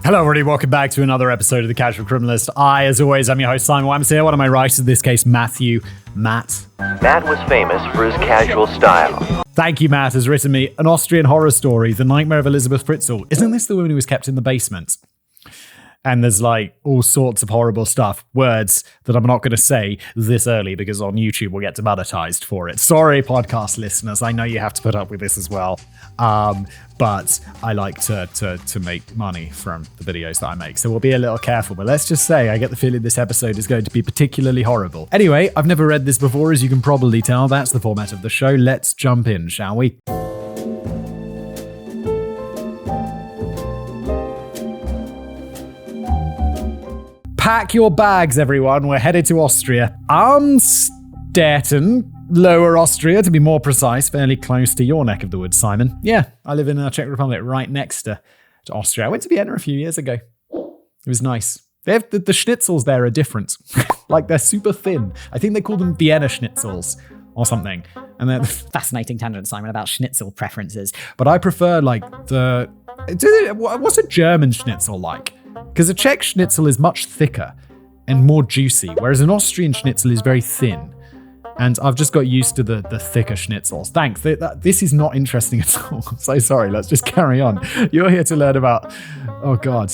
Hello everybody, welcome back to another episode of The Casual Criminalist. As always, I'm your host Simon Wams here. One of my writers, in this case, Matt. Matt was famous for his casual style. Thank you, Matt, has written me an Austrian horror story, The Nightmare of Elisabeth Fritzl. Isn't this the woman who was kept in the basement? And there's like all sorts of horrible stuff, words that I'm not going to say this early because on YouTube we'll get demonetized for it. Sorry, podcast listeners, I know you have to put up with this as well. But I like to make money from the videos that I make, so we'll be a little careful. But let's just say I get the feeling this episode is going to be particularly horrible. Anyway, I've never read this before, as you can probably tell. That's the format of the show. Let's jump in, shall we? Pack your bags, everyone. We're headed to Austria. Amstetten, Lower Austria, to be more precise, fairly close to your neck of the woods, Simon. Yeah, I live in the Czech Republic, right next to Austria. I went to Vienna a few years ago. It was nice. They have the schnitzels there are different. Like, they're super thin. I think they call them Vienna schnitzels or something. And they're Fascinating tangent, Simon, about schnitzel preferences. But I prefer, like, what's a German schnitzel like? Because a Czech schnitzel is much thicker and more juicy, whereas an Austrian schnitzel is very thin. And I've just got used to the thicker schnitzels. Thanks. This is not interesting at all. I'm so sorry. Let's just carry on. You're here to learn about, oh God,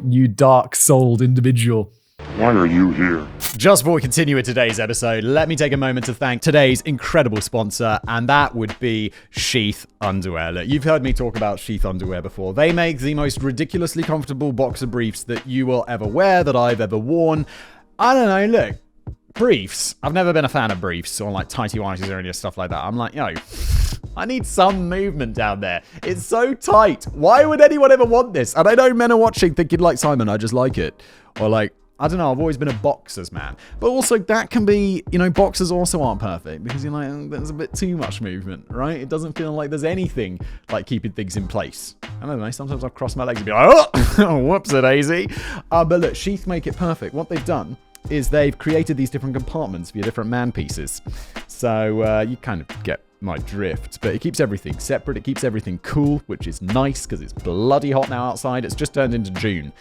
you dark-souled individual. Why are you here? Just before we continue with today's episode, let me take a moment to thank today's incredible sponsor, and that would be Sheath Underwear. Look, you've heard me talk about Sheath Underwear before. They make the most ridiculously comfortable boxer briefs that you will ever wear, that I've ever worn. I don't know, look, briefs. I've never been a fan of briefs or like tighty-whities or any stuff like that. I'm like, I need some movement down there. It's so tight. Why would anyone ever want this? And I know men are watching thinking like, Simon, I just like it. Or like, I don't know, I've always been a boxers man. But also that can be, boxers also aren't perfect because you're like, there's a bit too much movement, right? It doesn't feel like there's anything like keeping things in place. I don't know, sometimes I'll cross my legs and be like, oh, whoops-a-daisy. But look, Sheath make it perfect. What they've done is they've created these different compartments for your different man pieces. So you kind of get my drift, but it keeps everything separate. It keeps everything cool, which is nice because it's bloody hot now outside. It's just turned into June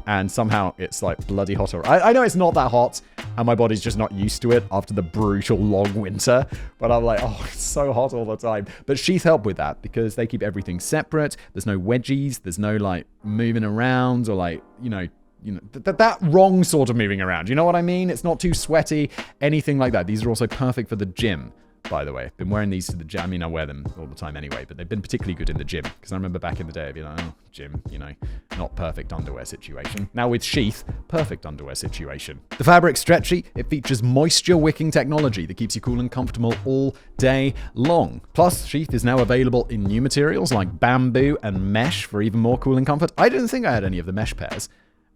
and somehow it's like bloody hot. I know it's not that hot and my body's just not used to it after the brutal long winter, but I'm like, oh, it's so hot all the time. But Sheath help with that because they keep everything separate. There's no wedgies. There's no like moving around or like, that wrong sort of moving around. You know what I mean? It's not too sweaty, anything like that. These are also perfect for the gym, by the way. I've been wearing these to the gym. I mean, I wear them all the time anyway, but they've been particularly good in the gym. Because I remember back in the day, I'd be like, oh, gym, not perfect underwear situation. Now with Sheath, perfect underwear situation. The fabric's stretchy. It features moisture-wicking technology that keeps you cool and comfortable all day long. Plus, Sheath is now available in new materials like bamboo and mesh for even more cooling comfort. I didn't think I had any of the mesh pairs.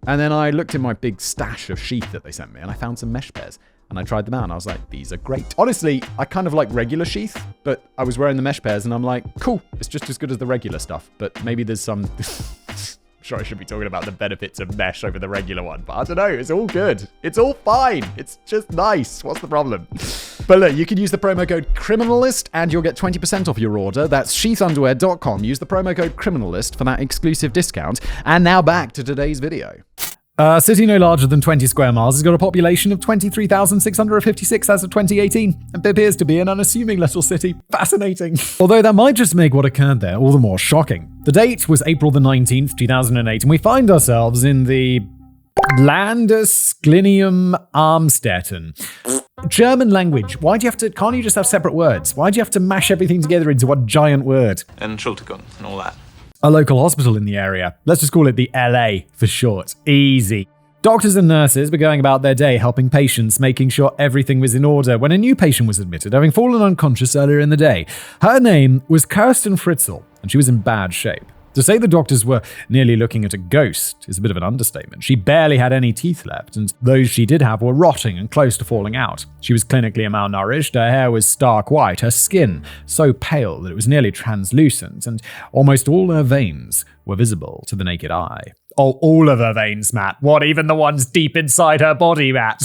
And then I looked in my big stash of Sheath that they sent me and I found some mesh pairs. And I tried them out and I was like, these are great. Honestly, I kind of like regular Sheath, but I was wearing the mesh pairs and I'm like, cool, it's just as good as the regular stuff. But maybe there's some... Sure, I should be talking about the benefits of mesh over the regular one, but I don't know, it's all good. It's all fine. It's just nice. What's the problem? But look, you can use the promo code CRIMINALIST and you'll get 20% off your order. That's sheathunderwear.com. Use the promo code CRIMINALIST for that exclusive discount. And now back to today's video. A city no larger than 20 square miles has got a population of 23,656 as of 2018, and appears to be an unassuming little city. Fascinating. Although that might just make what occurred there all the more shocking. The date was April the 19th, 2008, and we find ourselves in the Landesklineum Amstetten. German language. Can't you just have separate words? Why do you have to mash everything together into one giant word? Entschuldigung and all that. A local hospital in the area. Let's just call it the LA for short. Easy. Doctors and nurses were going about their day helping patients, making sure everything was in order when a new patient was admitted, having fallen unconscious earlier in the day. Her name was Josef Fritzl, and she was in bad shape. To say the doctors were nearly looking at a ghost is a bit of an understatement. She barely had any teeth left, and those she did have were rotting and close to falling out. She was clinically malnourished, her hair was stark white, her skin so pale that it was nearly translucent, and almost all her veins were visible to the naked eye. Oh, all of her veins, Matt. What, even the ones deep inside her body, Matt?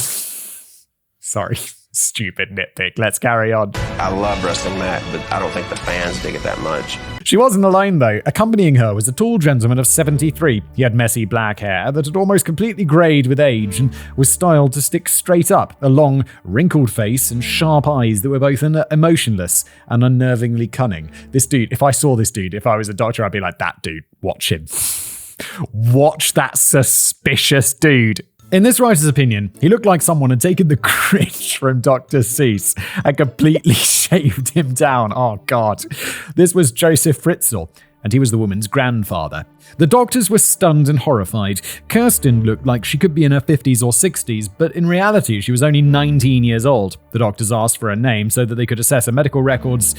Sorry. Stupid nitpick. Let's carry on. I love wrestling Matt, but I don't think the fans dig it that much. She wasn't alone, though. Accompanying her was a tall gentleman of 73. He had messy black hair that had almost completely greyed with age and was styled to stick straight up, a long, wrinkled face and sharp eyes that were both emotionless and unnervingly cunning. This dude, if I saw this dude, if I was a doctor, I'd be like, that dude, watch him. Watch that suspicious dude. In this writer's opinion, he looked like someone had taken the cringe from Dr. Seuss and completely shaved him down. Oh, God. This was Josef Fritzl, and he was the woman's grandfather. The doctors were stunned and horrified. Kirsten looked like she could be in her 50s or 60s, but in reality, she was only 19 years old. The doctors asked for her name so that they could assess her medical records,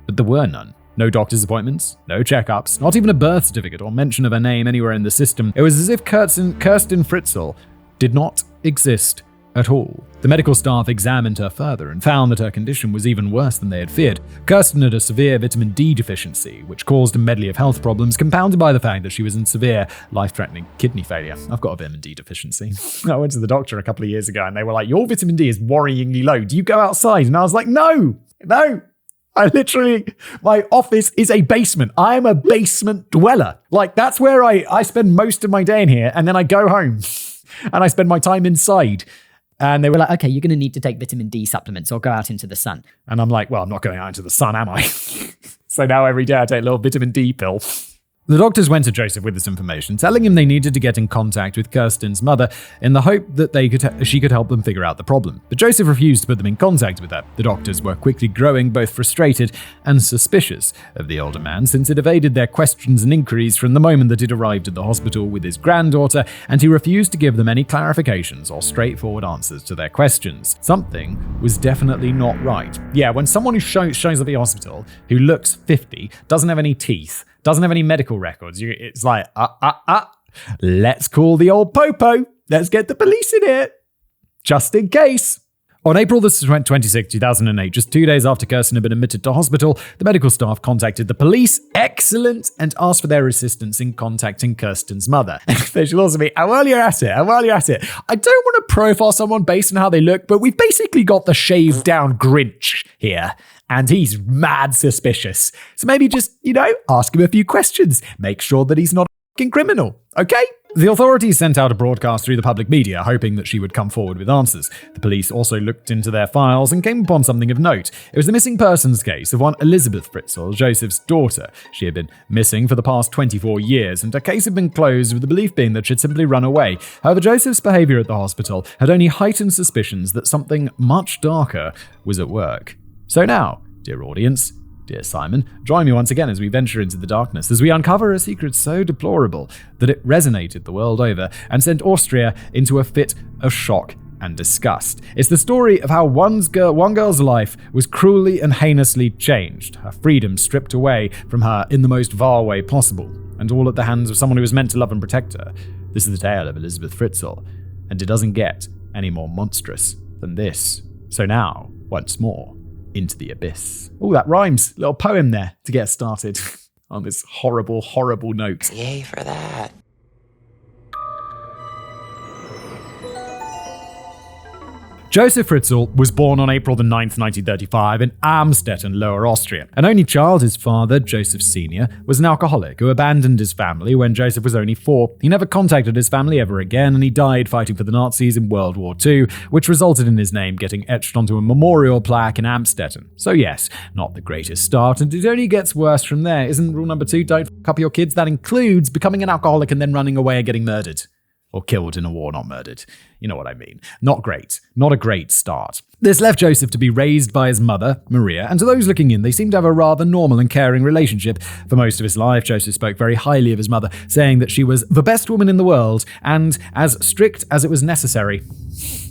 but there were none. No doctor's appointments, no checkups, not even a birth certificate or mention of her name anywhere in the system. It was as if Kirsten Fritzl did not exist at all. The medical staff examined her further and found that her condition was even worse than they had feared. Kirsten had a severe vitamin D deficiency, which caused a medley of health problems, compounded by the fact that she was in severe, life-threatening kidney failure. I've got a vitamin D deficiency. I went to the doctor a couple of years ago and they were like, your vitamin D is worryingly low. Do you go outside? And I was like, no. My office is a basement. I am a basement dweller. Like, that's where I spend most of my day in here, and then I go home and I spend my time inside. And they were like, Okay, you're going to need to take vitamin D supplements or go out into the sun. and I'm like, well, I'm not going out into the sun, am I? So now every day I take a little vitamin D pill. The doctors went to Joseph with this information, telling him they needed to get in contact with Kirsten's mother in the hope that she could help them figure out the problem. But Joseph refused to put them in contact with her. The doctors were quickly growing both frustrated and suspicious of the older man, since it evaded their questions and inquiries from the moment that he'd arrived at the hospital with his granddaughter, and he refused to give them any clarifications or straightforward answers to their questions. Something was definitely not right. Yeah, when someone who shows up at the hospital, who looks 50, doesn't have any teeth, doesn't have any medical records, it's like, let's call the old popo. Let's get the police in here, just in case. On April 26, 2008, just 2 days after Kirsten had been admitted to hospital, the medical staff contacted the police, excellent, and asked for their assistance in contacting Kirsten's mother. They should also be, while you're at it, I don't want to profile someone based on how they look, but we've basically got the shaved down Grinch here. And he's mad suspicious. So maybe just, ask him a few questions. Make sure that he's not a fucking criminal, okay? The authorities sent out a broadcast through the public media, hoping that she would come forward with answers. The police also looked into their files and came upon something of note. It was the missing persons case of one Elisabeth Fritzl, Joseph's daughter. She had been missing for the past 24 years, and her case had been closed with the belief being that she'd simply run away. However, Joseph's behavior at the hospital had only heightened suspicions that something much darker was at work. So now, dear audience, dear Simon, join me once again as we venture into the darkness, as we uncover a secret so deplorable that it resonated the world over and sent Austria into a fit of shock and disgust. It's the story of how one girl's life was cruelly and heinously changed, her freedom stripped away from her in the most vile way possible, and all at the hands of someone who was meant to love and protect her. This is the tale of Elisabeth Fritzl, and it doesn't get any more monstrous than this. So now, once more, into the abyss. Oh, that rhymes. Little poem there to get started on this horrible, horrible note. Yay for that. Josef Fritzl was born on April the 9th, 1935 in Amstetten, Lower Austria. An only child, his father, Joseph Sr., was an alcoholic who abandoned his family when Joseph was only 4. He never contacted his family ever again, and he died fighting for the Nazis in World War II, which resulted in his name getting etched onto a memorial plaque in Amstetten. So yes, not the greatest start, and it only gets worse from there. Isn't rule number 2, don't fuck up your kids? That includes becoming an alcoholic and then running away and getting murdered. Or killed in a war, not murdered. You know what I mean. Not great. Not a great start. This left Joseph to be raised by his mother, Maria, and to those looking in, they seemed to have a rather normal and caring relationship. For most of his life, Joseph spoke very highly of his mother, saying that she was the best woman in the world and as strict as it was necessary.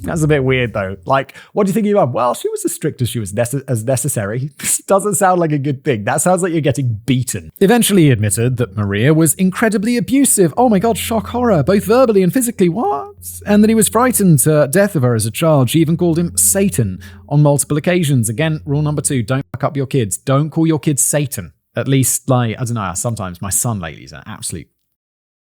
That's a bit weird, though. Like, what do you think you are? Well, she was as strict as she was as necessary. This doesn't sound like a good thing. That sounds like you're getting beaten. Eventually, he admitted that Maria was incredibly abusive. Oh my God, shock horror, both verbally and physically. What? And that he was frightened to death of her as a child. She even called him Satan on multiple occasions. Again, rule number 2, don't fuck up your kids. Don't call your kids Satan. At least, I don't know, sometimes my son lately is an absolute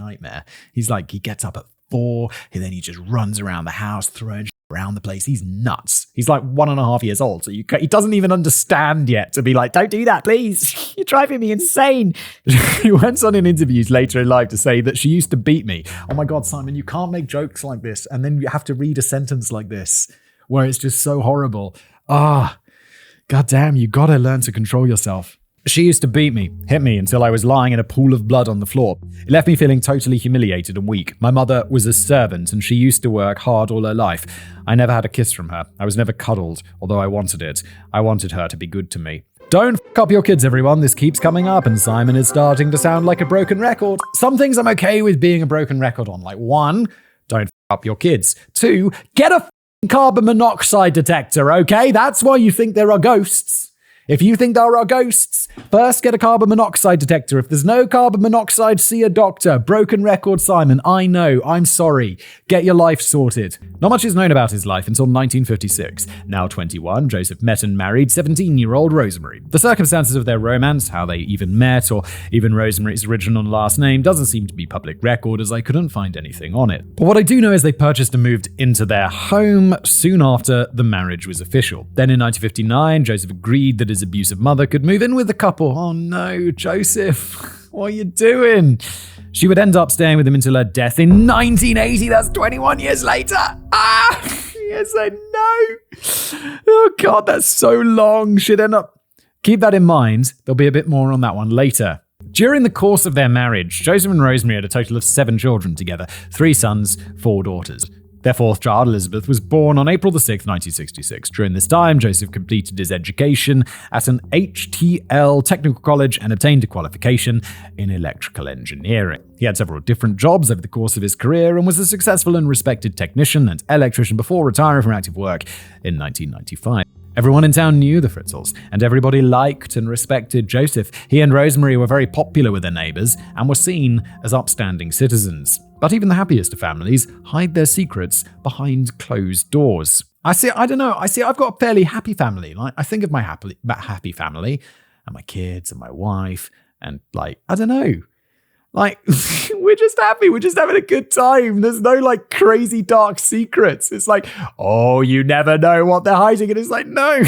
nightmare. He gets up at 4, and then he just runs around the house throwing around the place. He's nuts. He's like 1.5 years old. So he doesn't even understand yet to be like, don't do that, please. You're driving me insane. He went on in interviews later in life to say that she used to beat me. Oh my God, Simon, you can't make jokes like this. And then you have to read a sentence like this where it's just so horrible. God damn, you gotta learn to control yourself. She used to beat me, hit me until I was lying in a pool of blood on the floor. It left me feeling totally humiliated and weak. My mother was a servant and she used to work hard all her life. I never had a kiss from her. I was never cuddled, although I wanted it. I wanted her to be good to me. Don't f*** up your kids, everyone. This keeps coming up and Simon is starting to sound like a broken record. Some things I'm okay with being a broken record on. Like 1, don't f*** up your kids. 2, get a carbon monoxide detector, okay? That's why you think there are ghosts. If you think there are ghosts, first get a carbon monoxide detector. If there's no carbon monoxide, see a doctor. Broken record, Simon. I know. I'm sorry. Get your life sorted. Not much is known about his life until 1956. Now 21, Joseph met and married 17-year-old Rosemary. The circumstances of their romance, how they even met, or even Rosemary's original last name doesn't seem to be public record as I couldn't find anything on it. But what I do know is they purchased and moved into their home soon after the marriage was official. Then in 1959, Joseph agreed that his abusive mother could move in with the couple. Oh no, Joseph, what are you doing? She would end up staying with him until her death in 1980. That's 21 years later. Yes, I know. Oh God, that's so long. She'd end up... Keep that in mind. There'll be a bit more on that one later. During the course of their marriage, Joseph and Rosemary had a total of 7 children together, 3 sons, 4 daughters. Their 4th child, Elisabeth, was born on April the 6th, 1966. During this time, Joseph completed his education at an HTL technical college and obtained a qualification in electrical engineering. He had several different jobs over the course of his career and was a successful and respected technician and electrician before retiring from active work in 1995. Everyone in town knew the Fritzls, and everybody liked and respected Joseph. He and Rosemary were very popular with their neighbors and were seen as upstanding citizens. But even the happiest of families hide their secrets behind closed doors. I've got a fairly happy family. Like, I think of my happy family and my kids and my wife and we're just happy. We're just having a good time. There's no crazy dark secrets. It's like, oh, you never know what they're hiding. And it's like, no,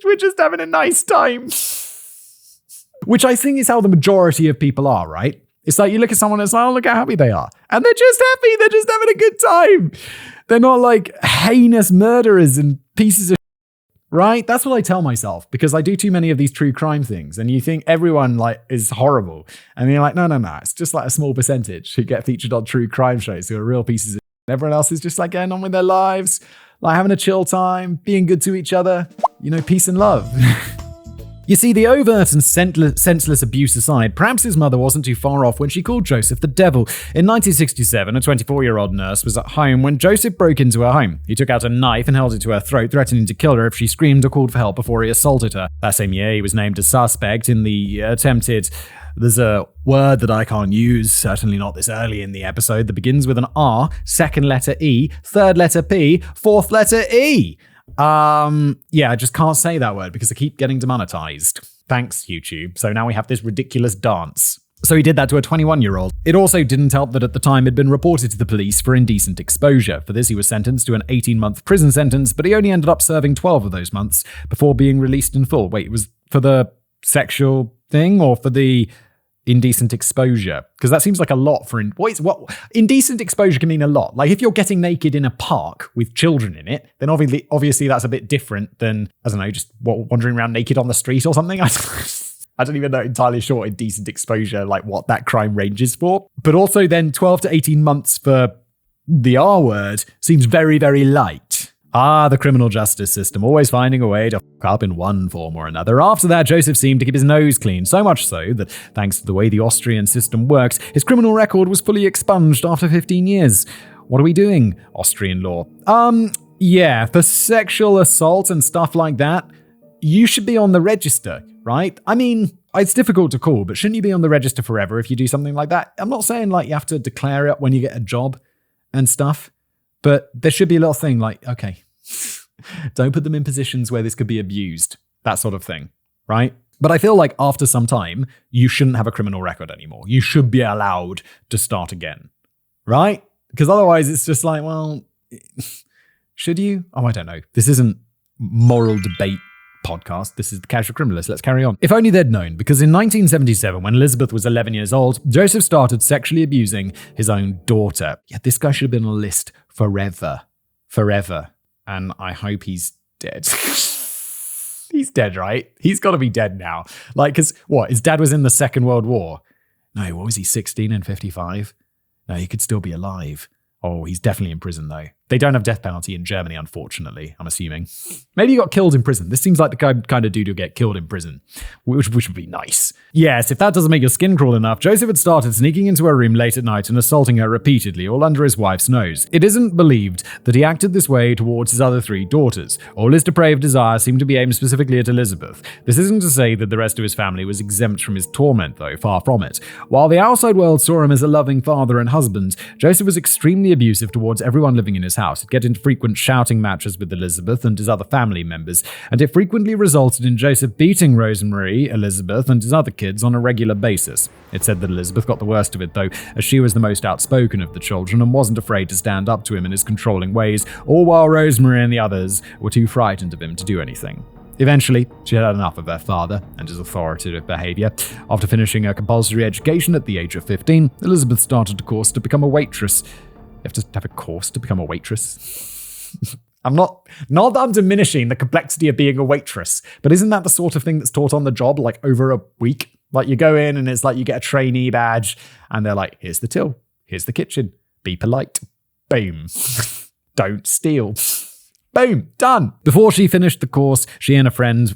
we're just having a nice time. Which I think is how the majority of people are, right? It's like you look at someone and it's like, oh, look how happy they are. And they're just happy. They're just having a good time. They're not like heinous murderers and pieces of right? That's what I tell myself because I do too many of these true crime things and you think everyone is horrible. And you're like, no. It's just like a small percentage who get featured on true crime shows who are real pieces of everyone else is just getting on with their lives, having a chill time, being good to each other, peace and love. You see, the overt and senseless abuse aside, perhaps his mother wasn't too far off when she called Joseph the devil. In 1967, a 24-year-old nurse was at home when Joseph broke into her home. He took out a knife and held it to her throat, threatening to kill her if she screamed or called for help before he assaulted her. That same year, he was named a suspect in the attempted... There's a word that I can't use, certainly not this early in the episode, that begins with an R, second letter E, third letter P, fourth letter E. I just can't say that word because I keep getting demonetized. Thanks, YouTube. So now we have this ridiculous dance. So he did that to a 21-year-old. It also didn't help that at the time it had been reported to the police for indecent exposure. For this, he was sentenced to an 18-month prison sentence, but he only ended up serving 12 of those months before being released in full. Wait, it was for the sexual thing or for the indecent exposure? Because that seems like a lot for... What indecent exposure can mean a lot. Like if you're getting naked in a park with children in it, then obviously that's a bit different than, I don't know, just wandering around naked on the street or something. I don't even know entirely sure indecent exposure, what that crime ranges for. But also then 12 to 18 months for the R word seems very, very light. The criminal justice system, always finding a way to fuck up in one form or another. After that, Joseph seemed to keep his nose clean, so much so that, thanks to the way the Austrian system works, his criminal record was fully expunged after 15 years. What are we doing, Austrian law? For sexual assault and stuff like that, you should be on the register, right? I mean, it's difficult to call, but shouldn't you be on the register forever if you do something like that? I'm not saying you have to declare it when you get a job and stuff, but there should be a little thing okay, don't put them in positions where this could be abused, that sort of thing, right? But I feel like after some time, you shouldn't have a criminal record anymore. You should be allowed to start again, right? Because otherwise it's just Should you? Oh, I don't know. This isn't moral debate podcast. This is the Casual Criminalist. Let's carry on. If only they'd known, because in 1977, when Elisabeth was 11 years old, Joseph started sexually abusing his own daughter. Yeah, this guy should have been on a list forever. Forever. And I hope he's dead. He's dead, right? He's got to be dead now. Like, because what? His dad was in the Second World War. No, what was he, 16 and 55? No, he could still be alive. Oh, he's definitely in prison, though. They don't have death penalty in Germany, unfortunately, I'm assuming. Maybe he got killed in prison. This seems like the kind of dude who'll get killed in prison, which would be nice. Yes, if that doesn't make your skin crawl enough, Joseph had started sneaking into her room late at night and assaulting her repeatedly, all under his wife's nose. It isn't believed that he acted this way towards his other 3 daughters. All his depraved desires seemed to be aimed specifically at Elisabeth. This isn't to say that the rest of his family was exempt from his torment, though, far from it. While the outside world saw him as a loving father and husband, Joseph was extremely abusive towards everyone living in his house. He'd get into frequent shouting matches with Elisabeth and his other family members, and it frequently resulted in Joseph beating Rosemary, Elisabeth, and his other kids on a regular basis. It said that Elisabeth got the worst of it, though, as she was the most outspoken of the children and wasn't afraid to stand up to him in his controlling ways, all while Rosemary and the others were too frightened of him to do anything. Eventually, she had enough of her father and his authoritative behavior. After finishing her compulsory education at the age of 15, Elisabeth started a course to become a waitress. You have to have a course to become a waitress? I'm not that I'm diminishing the complexity of being a waitress, but isn't that the sort of thing that's taught on the job, like over a week? Like you go in and it's like you get a trainee badge and they're like, here's the till, here's the kitchen, be polite. Boom. Don't steal. Boom, done. Before she finished the course, she and a friend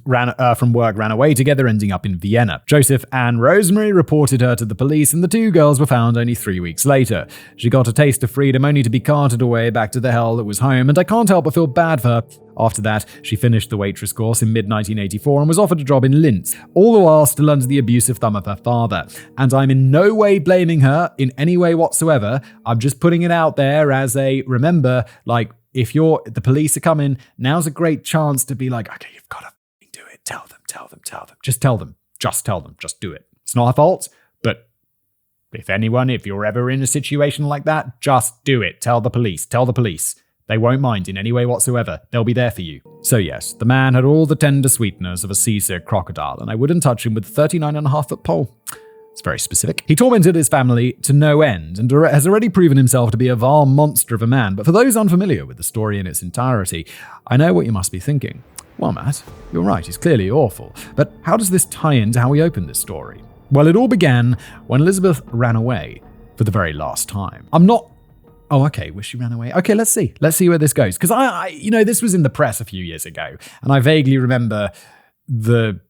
from work ran away together, ending up in Vienna. Joseph and Rosemary reported her to the police, and the 2 girls were found only 3 weeks later. She got a taste of freedom, only to be carted away back to the hell that was home, and I can't help but feel bad for her. After that, she finished the waitress course in mid-1984 and was offered a job in Linz, all the while still under the abusive thumb of her father. And I'm in no way blaming her in any way whatsoever. I'm just putting it out there as a, remember, like, if the police are coming, now's a great chance to be like, okay, you've got to do it. Tell them. Just tell them. Just do it. It's not our fault, but if you're ever in a situation like that, just do it. Tell the police. They won't mind in any way whatsoever. They'll be there for you. So yes, the man had all the tender sweetness of a seasick crocodile, and I wouldn't touch him with a 39.5-foot pole. It's very specific. He tormented his family to no end and has already proven himself to be a vile monster of a man. But for those unfamiliar with the story in its entirety, I know what you must be thinking. Well, Matt, you're right, he's clearly awful. But how does this tie into how we open this story? Well, it all began when Elisabeth ran away for the very last time. Oh, okay, where she ran away. Okay, let's see where this goes. Because I this was in the press a few years ago, and I vaguely remember the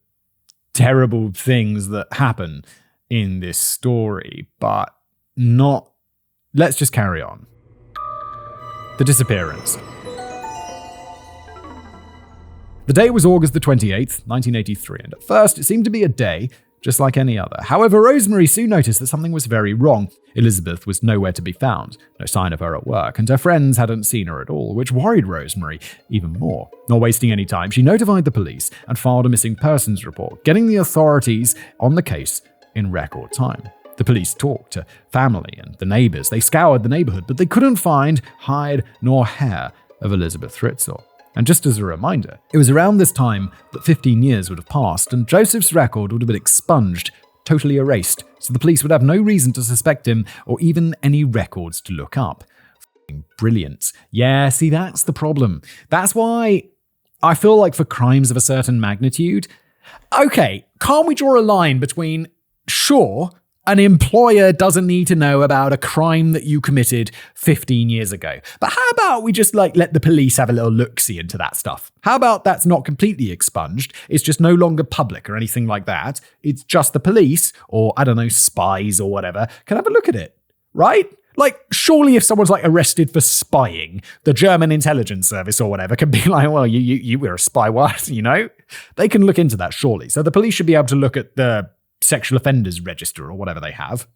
terrible things that happen in this story, but not. Let's just carry on. The disappearance. The day was August the 28th, 1983, and at first it seemed to be a day just like any other. However, Rosemary soon noticed that something was very wrong. Elisabeth was nowhere to be found, no sign of her at work, and her friends hadn't seen her at all, which worried Rosemary even more. Not wasting any time, she notified the police and filed a missing persons report, getting the authorities on the case in record time. The police talked to family and the neighbors. They scoured the neighborhood, but they couldn't find hide nor hair of Elisabeth Fritzl. And just as a reminder, it was around this time that 15 years would have passed, and Joseph's record would have been expunged, totally erased, so the police would have no reason to suspect him or even any records to look up. Brilliant. Yeah, see, that's the problem. That's why I feel like for crimes of a certain magnitude, okay, can't we draw a line between, sure, an employer doesn't need to know about a crime that you committed 15 years ago. But how about we just let the police have a little look-see into that stuff? How about that's not completely expunged? It's just no longer public or anything like that. It's just the police or, I don't know, spies or whatever can have a look at it, right? Like, surely if someone's arrested for spying, the German intelligence service or whatever can be like, well, you were a spy, what? They can look into that, surely. So the police should be able to look at the sexual offenders register or whatever they have.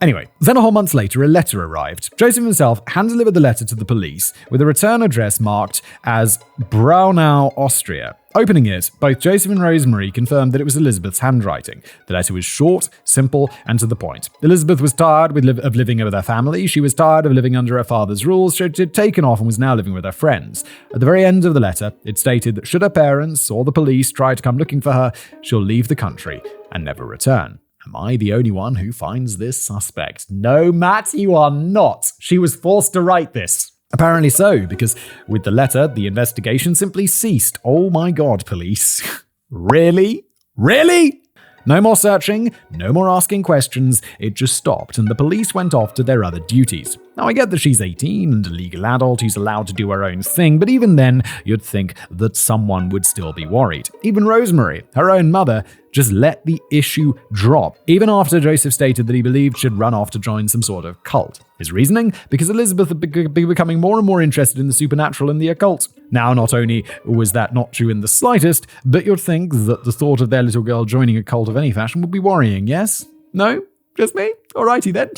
Anyway, then a whole month later, a letter arrived. Joseph himself hand-delivered the letter to the police with a return address marked as Braunau, Austria. Opening it, both Joseph and Rosemary confirmed that it was Elisabeth's handwriting. The letter was short, simple, and to the point. Elisabeth was tired of living with her family. She was tired of living under her father's rules. She had taken off and was now living with her friends. At the very end of the letter, it stated that should her parents or the police try to come looking for her, she'll leave the country and never return. Am I the only one who finds this suspect? No, Matt, you are not. She was forced to write this. Apparently so, because with the letter, the investigation simply ceased. Oh my god, police. Really? Really? No more searching, no more asking questions. It just stopped and the police went off to their other duties. Now, I get that she's 18 and a legal adult who's allowed to do her own thing, but even then, you'd think that someone would still be worried. Even Rosemary, her own mother, just let the issue drop, even after Joseph stated that he believed she'd run off to join some sort of cult. His reasoning? Because Elisabeth had been becoming more and more interested in the supernatural and the occult. Now, not only was that not true in the slightest, but you'd think that the thought of their little girl joining a cult of any fashion would be worrying, yes? No? Just me? Alrighty then.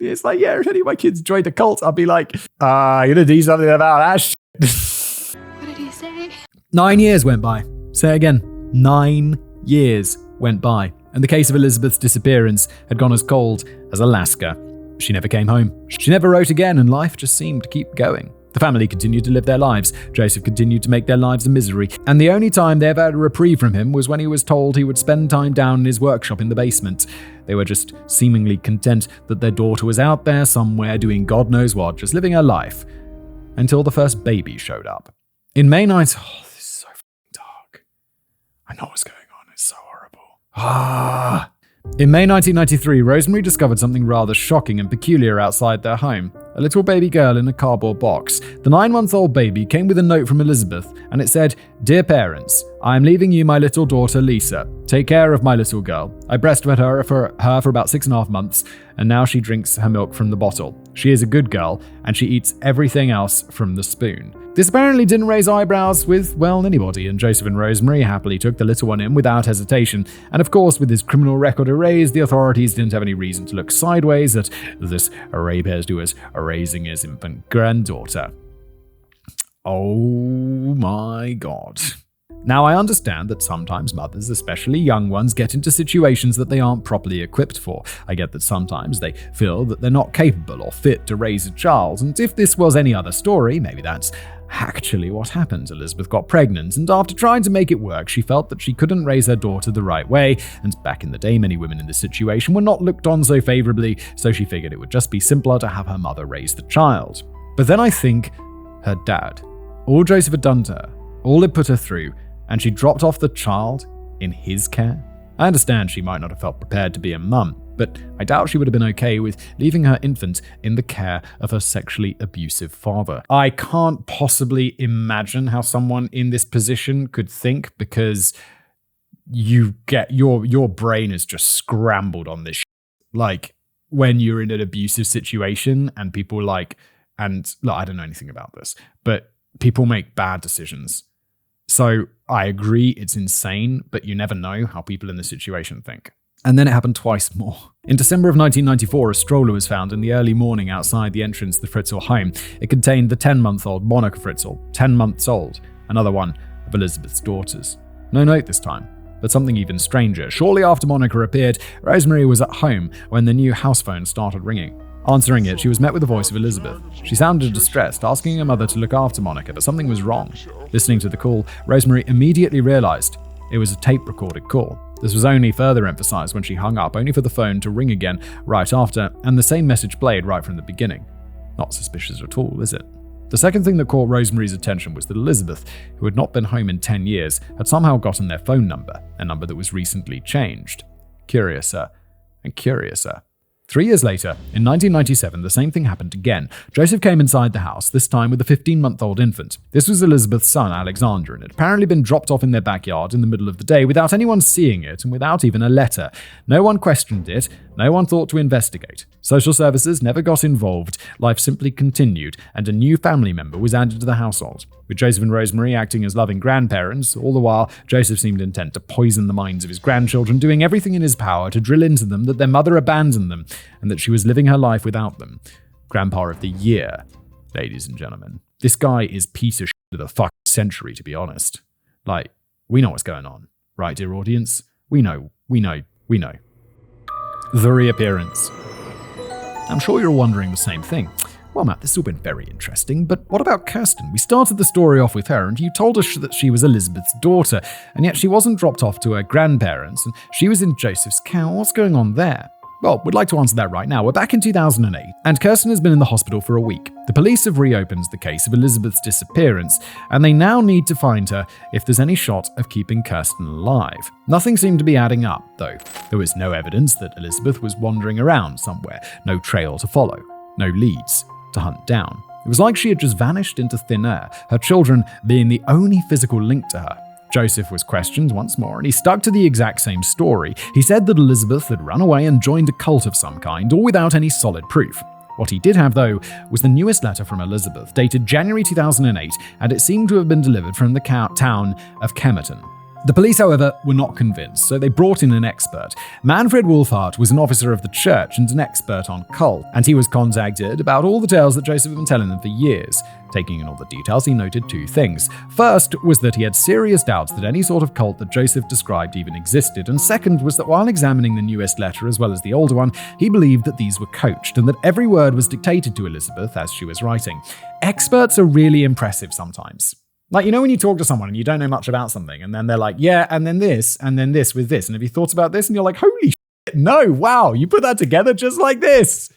It's like, yeah, if any of my kids joined a cult, I'd be like, you're gonna do something about that shit. What did he say? 9 years went by. Say it again. 9 years went by. And the case of Elisabeth's disappearance had gone as cold as Alaska. She never came home. She never wrote again, and life just seemed to keep going. The family continued to live their lives. Joseph continued to make their lives a misery. And the only time they ever had a reprieve from him was when he was told he would spend time down in his workshop in the basement. They were just seemingly content that their daughter was out there somewhere doing God knows what, just living her life. Until the first baby showed up. In May 9th, this is so dark. I know what's going on. It's so horrible. In May 1993, Rosemary discovered something rather shocking and peculiar outside their home. A little baby girl in a cardboard box. The 9-month-old baby came with a note from Elisabeth, and it said, "Dear parents, I am leaving you my little daughter Lisa. Take care of my little girl. I breastfed her for about 6.5 months, and now she drinks her milk from the bottle. She is a good girl, and she eats everything else from the spoon." This apparently didn't raise eyebrows with, well, anybody, and Joseph and Rosemary happily took the little one in without hesitation. And of course, with his criminal record erased, the authorities didn't have any reason to look sideways at this rapist who was raising his infant granddaughter. Oh my god. Now, I understand that sometimes mothers, especially young ones, get into situations that they aren't properly equipped for. I get that sometimes they feel that they're not capable or fit to raise a child, and if this was any other story, maybe that's actually what happened. Elisabeth got pregnant, and after trying to make it work, she felt that she couldn't raise her daughter the right way, and back in the day, many women in this situation were not looked on so favorably, so she figured it would just be simpler to have her mother raise the child. But then I think her dad, all Joseph had done to her, all it put her through, and she dropped off the child in his care? I understand she might not have felt prepared to be a mum, but I doubt she would have been okay with leaving her infant in the care of her sexually abusive father. I can't possibly imagine how someone in this position could think, because you get your brain is just scrambled on this shit. Like, when you're in an abusive situation and people and look, I don't know anything about this, but people make bad decisions. So I agree, it's insane, but you never know how people in this situation think. And then it happened twice more. In December of 1994, a stroller was found in the early morning outside the entrance to the Fritzl home. It contained the 10-month-old Monica Fritzl, 10 months old, another one of Elisabeth's daughters. No note this time, but something even stranger. Shortly after Monica appeared, Rosemary was at home when the new house phone started ringing. Answering it, she was met with the voice of Elisabeth. She sounded distressed, asking her mother to look after Monica, but something was wrong. Listening to the call, Rosemary immediately realized it was a tape-recorded call. This was only further emphasized when she hung up, only for the phone to ring again right after, and the same message played right from the beginning. Not suspicious at all, is it? The second thing that caught Rosemary's attention was that Elisabeth, who had not been home in 10 years, had somehow gotten their phone number, a number that was recently changed. Curiouser and curiouser. 3 years later, in 1997, the same thing happened again. Joseph came inside the house, this time with a 15-month-old infant. This was Elisabeth's son, Alexander, and it had apparently been dropped off in their backyard in the middle of the day without anyone seeing it and without even a letter. No one questioned it, no one thought to investigate. Social services never got involved, life simply continued, and a new family member was added to the household. With Joseph and Rosemary acting as loving grandparents, all the while, Joseph seemed intent to poison the minds of his grandchildren, doing everything in his power to drill into them that their mother abandoned them and that she was living her life without them. Grandpa of the year, ladies and gentlemen. This guy is piece of shit of the fucking century, to be honest. Like, we know what's going on. Right, dear audience? We know. The reappearance. I'm sure you're wondering the same thing. Well, Matt, this has all been very interesting, but what about Kirsten? We started the story off with her, and you told us that she was Elisabeth's daughter, and yet she wasn't dropped off to her grandparents, and she was in Joseph's care. What's going on there? Well, we'd like to answer that right now. We're back in 2008, and Kirsten has been in the hospital for a week. The police have reopened the case of Elisabeth's disappearance, and they now need to find her if there's any shot of keeping Kirsten alive. Nothing seemed to be adding up, though. There was no evidence that Elisabeth was wandering around somewhere, no trail to follow, no leads to hunt down. It was like she had just vanished into thin air, her children being the only physical link to her. Joseph was questioned once more, and he stuck to the exact same story. He said that Elisabeth had run away and joined a cult of some kind, all without any solid proof. What he did have, though, was the newest letter from Elisabeth, dated January 2008, and it seemed to have been delivered from the town of Kemerton. The police, however, were not convinced, so they brought in an expert. Manfred Wolfhart was an officer of the church and an expert on cult, and he was contacted about all the tales that Joseph had been telling them for years. Taking in all the details, he noted two things. First was that he had serious doubts that any sort of cult that Joseph described even existed, and second was that while examining the newest letter as well as the older one, he believed that these were coached and that every word was dictated to Elisabeth as she was writing. Experts are really impressive sometimes. Like, you know when you talk to someone and you don't know much about something, and then they're like, yeah, and then this with this, and have you thought about this? And you're like, holy shit, no, wow, you put that together just like this.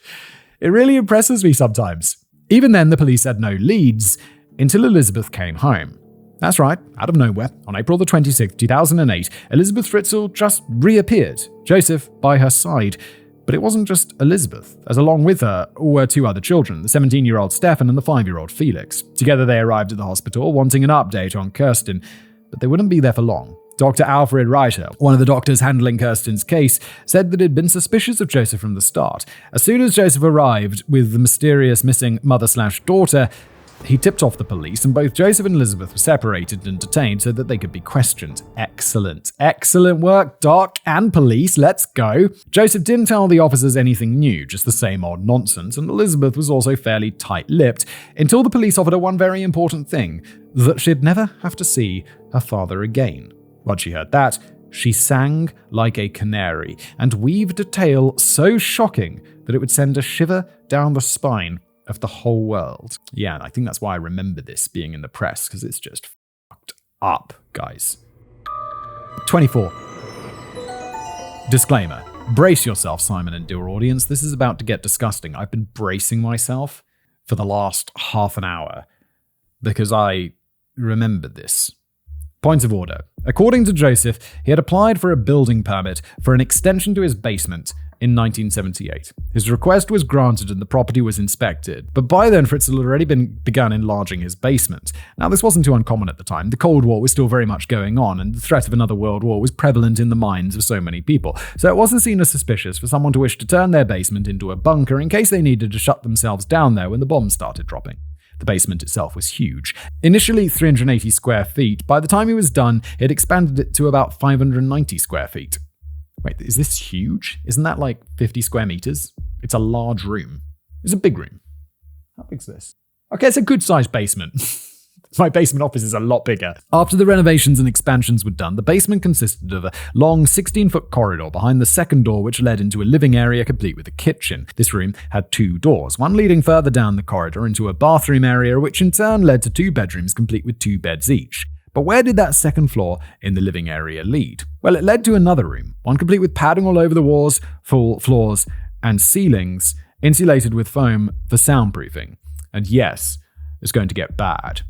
It really impresses me sometimes. Even then, the police had no leads until Elisabeth came home. That's right, out of nowhere, on April the 26th, 2008, Elisabeth Fritzl just reappeared, Joseph by her side. But it wasn't just Elisabeth, as along with her were two other children, the 17-year-old Stefan and the 5-year-old Felix. Together they arrived at the hospital, wanting an update on Kirsten, but they wouldn't be there for long. Dr. Alfred Reiter, one of the doctors handling Kirsten's case, said that he'd been suspicious of Joseph from the start. As soon as Joseph arrived with the mysterious missing mother/daughter, he tipped off the police, and both Joseph and Elisabeth were separated and detained so that they could be questioned. Excellent. Excellent work, Doc and police. Let's go. Joseph didn't tell the officers anything new, just the same old nonsense, and Elisabeth was also fairly tight-lipped until the police offered her one very important thing, that she'd never have to see her father again. Once she heard that, she sang like a canary and weaved a tale so shocking that it would send a shiver down the spine of the whole world. Yeah, and I think that's why I remember this being in the press, because it's just fucked up, guys. 24. Disclaimer. Brace yourself, Simon and dear audience. This is about to get disgusting. I've been bracing myself for the last half an hour because I remember this. Points of order. According to Joseph, he had applied for a building permit for an extension to his basement in 1978. His request was granted and the property was inspected, but by then Fritzl had already begun enlarging his basement. Now, this wasn't too uncommon at the time. The Cold War was still very much going on, and the threat of another world war was prevalent in the minds of so many people, so it wasn't seen as suspicious for someone to wish to turn their basement into a bunker in case they needed to shut themselves down there when the bombs started dropping. The basement itself was huge. Initially 380 square feet, by the time he was done, he had expanded it to about 590 square feet. Wait, is this huge? Isn't that like 50 square meters? It's a large room. It's a big room. How big's this? Okay, it's a good-sized basement. My basement office is a lot bigger. After the renovations and expansions were done, the basement consisted of a long 16-foot corridor behind the second door, which led into a living area complete with a kitchen. This room had two doors, one leading further down the corridor into a bathroom area, which in turn led to two bedrooms complete with 2 beds each. But where did that second floor in the living area lead? Well, it led to another room, one complete with padding all over the walls, full floors, and ceilings, insulated with foam for soundproofing. And yes, it's going to get bad.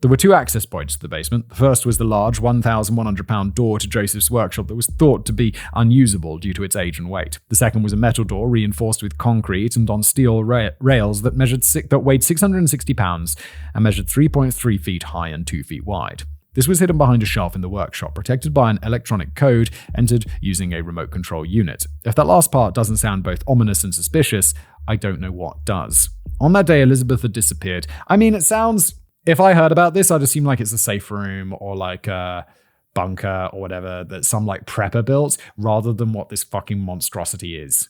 There were 2 access points to the basement. The first was the large 1,100-pound door to Joseph's workshop that was thought to be unusable due to its age and weight. The second was a metal door reinforced with concrete and on steel rails that weighed 660 pounds and measured 3.3 feet high and 2 feet wide. This was hidden behind a shelf in the workshop, protected by an electronic code entered using a remote control unit. If that last part doesn't sound both ominous and suspicious, I don't know what does. On that day, Elisabeth had disappeared. I mean, it sounds... If I heard about this, I'd assume like it's a safe room or like a bunker or whatever that some like prepper built, rather than what this fucking monstrosity is.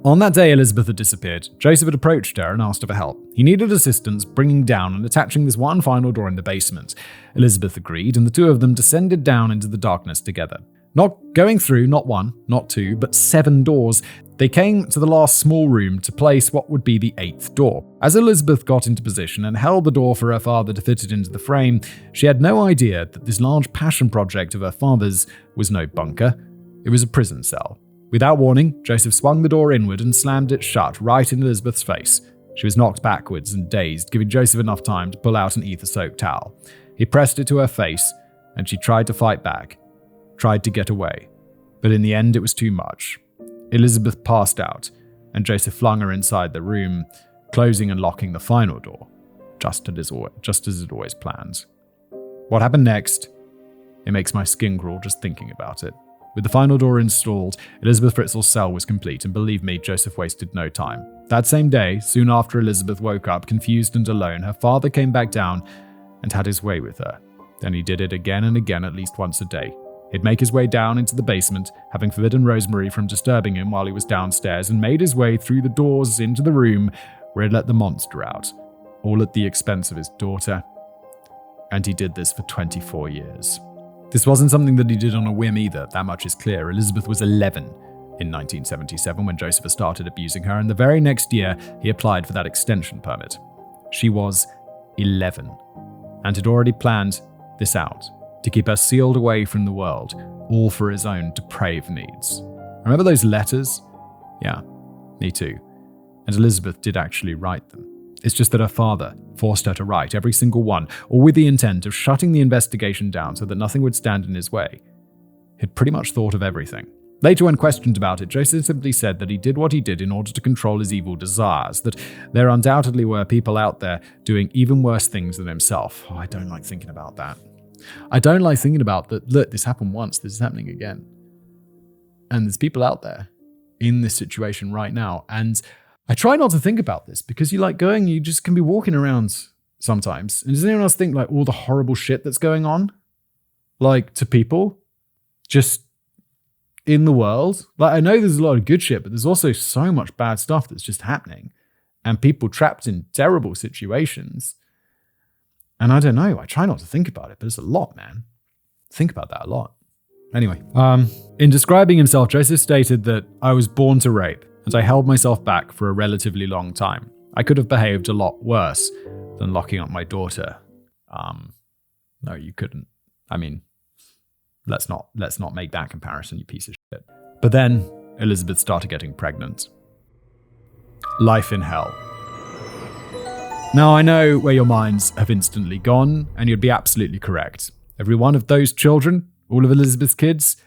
On that day Elisabeth had disappeared, Joseph had approached her and asked her for help. He needed assistance bringing down and attaching this one final door in the basement. Elisabeth agreed, and the two of them descended down into the darkness together. Not going through not one, not two, but 7 doors, they came to the last small room to place what would be the 8th door. As Elisabeth got into position and held the door for her father to fit it into the frame, she had no idea that this large passion project of her father's was no bunker. It was a prison cell. Without warning, Joseph swung the door inward and slammed it shut right in Elisabeth's face. She was knocked backwards and dazed, giving Joseph enough time to pull out an ether-soaked towel. He pressed it to her face, and she tried to fight back, tried to get away. But in the end, it was too much. Elisabeth passed out, and Joseph flung her inside the room, closing and locking the final door, just as it always planned. What happened next? It makes my skin crawl just thinking about it. With the final door installed, Elisabeth Fritzl's cell was complete, and believe me, Joseph wasted no time. That same day, soon after Elisabeth woke up, confused and alone, her father came back down and had his way with her. Then he did it again and again, at least once a day. He'd make his way down into the basement, having forbidden Rosemary from disturbing him while he was downstairs, and made his way through the doors into the room where he'd let the monster out, all at the expense of his daughter. And he did this for 24 years. This wasn't something that he did on a whim either, that much is clear. Elisabeth was 11 in 1977 when Joseph started abusing her, and the very next year he applied for that extension permit. She was 11, and had already planned this out, to keep her sealed away from the world, all for his own depraved needs. Remember those letters? Yeah, me too. And Elisabeth did actually write them. It's just that her father forced her to write every single one, all with the intent of shutting the investigation down so that nothing would stand in his way. He'd pretty much thought of everything. Later, when questioned about it, Joseph simply said that he did what he did in order to control his evil desires, that there undoubtedly were people out there doing even worse things than himself. Oh, I don't like thinking about that. I don't like thinking about that, look, this happened once, this is happening again. And there's people out there in this situation right now, and I try not to think about this because you just can be walking around sometimes. And does anyone else think all the horrible shit that's going on? To people? Just in the world? I know there's a lot of good shit, but there's also so much bad stuff that's just happening. And people trapped in terrible situations. And I don't know, I try not to think about it, but it's a lot, man. Think about that a lot. Anyway, in describing himself, Joseph stated that I was born to rape, and I held myself back for a relatively long time. I could have behaved a lot worse than locking up my daughter. No, you couldn't. I mean, let's not make that comparison, you piece of shit. But then Elisabeth started getting pregnant. Life in hell. Now I know where your minds have instantly gone, and you'd be absolutely correct. Every one of those children, all of Elisabeth's kids,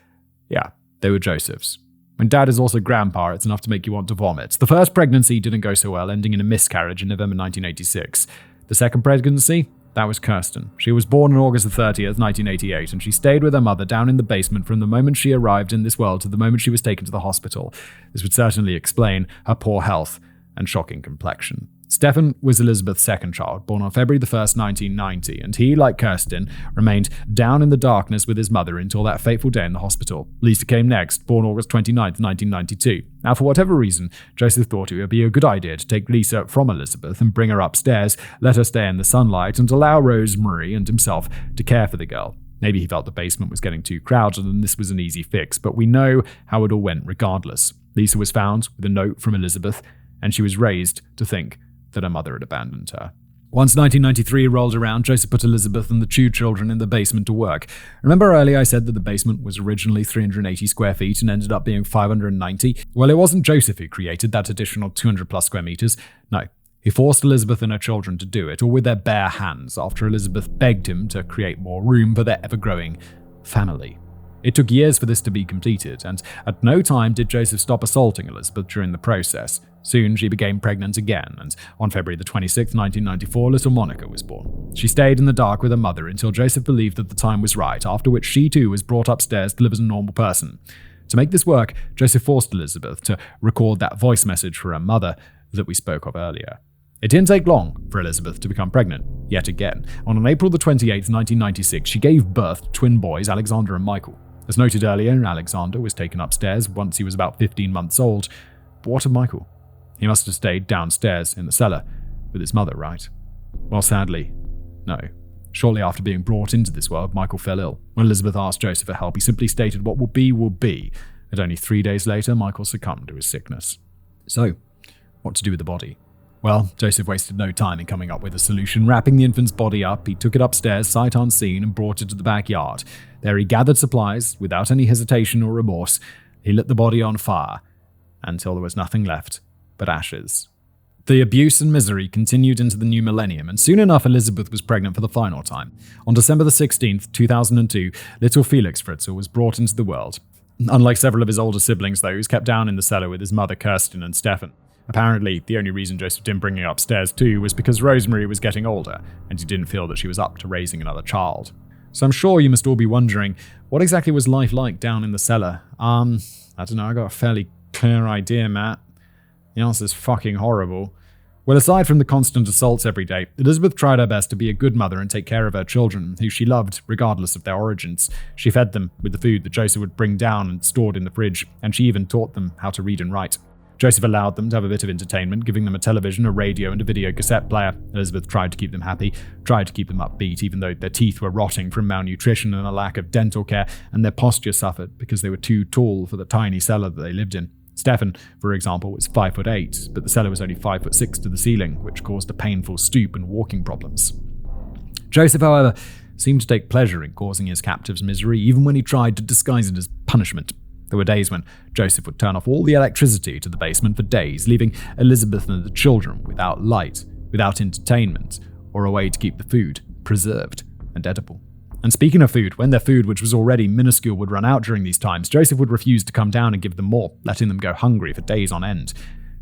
yeah, they were Joseph's. When dad is also grandpa, it's enough to make you want to vomit. The first pregnancy didn't go so well, ending in a miscarriage in November 1986. The second pregnancy, that was Kirsten. She was born on August 30th, 1988, and she stayed with her mother down in the basement from the moment she arrived in this world to the moment she was taken to the hospital. This would certainly explain her poor health and shocking complexion. Stefan was Elisabeth's second child, born on February 1st, 1990, and he, like Kirsten, remained down in the darkness with his mother until that fateful day in the hospital. Lisa came next, born August 29th, 1992. Now, for whatever reason, Joseph thought it would be a good idea to take Lisa from Elisabeth and bring her upstairs, let her stay in the sunlight, and allow Rosemary and himself to care for the girl. Maybe he felt the basement was getting too crowded and this was an easy fix, but we know how it all went regardless. Lisa was found with a note from Elisabeth, and she was raised to think that her mother had abandoned her. Once 1993 rolled around, Joseph put Elisabeth and the two children in the basement to work. Remember earlier I said that the basement was originally 380 square feet and ended up being 590? Well, it wasn't Joseph who created that additional 200 plus square meters. No, he forced Elisabeth and her children to do it, all with their bare hands, after Elisabeth begged him to create more room for their ever-growing family. It took years for this to be completed, and at no time did Joseph stop assaulting Elisabeth during the process. Soon she became pregnant again, and on February 26, 1994, little Monica was born. She stayed in the dark with her mother until Joseph believed that the time was right, after which she too was brought upstairs to live as a normal person. To make this work, Joseph forced Elisabeth to record that voice message for her mother that we spoke of earlier. It didn't take long for Elisabeth to become pregnant, yet again. On April 28, 1996, she gave birth to twin boys, Alexander and Michael. As noted earlier, Alexander was taken upstairs once he was about 15 months old, But what of Michael? He must have stayed downstairs in the cellar with his mother, right? Well, sadly, no. Shortly after being brought into this world, Michael fell ill. When Elisabeth asked Joseph for help, he simply stated what will be, and only 3 days later, Michael succumbed to his sickness. So, what to do with the body? Well, Joseph wasted no time in coming up with a solution. Wrapping the infant's body up, he took it upstairs, sight unseen, and brought it to the backyard. There he gathered supplies, without any hesitation or remorse. He lit the body on fire, until there was nothing left but ashes. The abuse and misery continued into the new millennium, and soon enough Elisabeth was pregnant for the final time. On December the 16th, 2002, little Felix Fritzl was brought into the world. Unlike several of his older siblings, though, he was kept down in the cellar with his mother Kirsten and Stefan. Apparently, the only reason Joseph didn't bring her upstairs too was because Rosemary was getting older, and he didn't feel that she was up to raising another child. So I'm sure you must all be wondering, what exactly was life like down in the cellar? I don't know, I got a fairly clear idea, Matt. The answer's fucking horrible. Well, aside from the constant assaults every day, Elisabeth tried her best to be a good mother and take care of her children, who she loved, regardless of their origins. She fed them with the food that Joseph would bring down and stored in the fridge, and she even taught them how to read and write. Joseph allowed them to have a bit of entertainment, giving them a television, a radio, and a video cassette player. Elisabeth tried to keep them happy, tried to keep them upbeat, even though their teeth were rotting from malnutrition and a lack of dental care, and their posture suffered because they were too tall for the tiny cellar that they lived in. Stefan, for example, was 5'8", but the cellar was only 5'6" to the ceiling, which caused a painful stoop and walking problems. Joseph, however, seemed to take pleasure in causing his captives misery, even when he tried to disguise it as punishment. There were days when Joseph would turn off all the electricity to the basement for days, leaving Elisabeth and the children without light, without entertainment, or a way to keep the food preserved and edible. And speaking of food, when their food, which was already minuscule, would run out during these times, Joseph would refuse to come down and give them more, letting them go hungry for days on end.